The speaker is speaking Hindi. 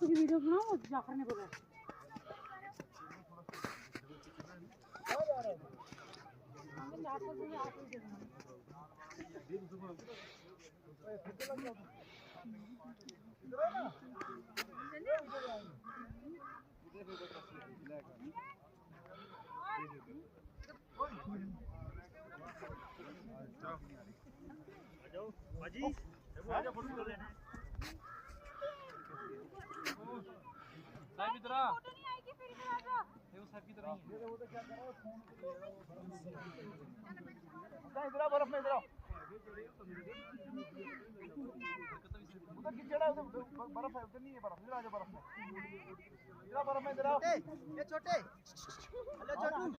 की वीडियो बनाओ जाफर ने बोला साहब इधर आ फोटो नहीं आएगी फिर इधर आ जा देखो साहब की तरह ही है वो तो क्या कर रहा है फोन इधर बर्फ में इधर उधर किचड़ा उधर बर्फ है उधर नहीं है बर्फ इधर आ जा बर्फ में इधर बर्फ में इधर ये छोटे हेलो छोटू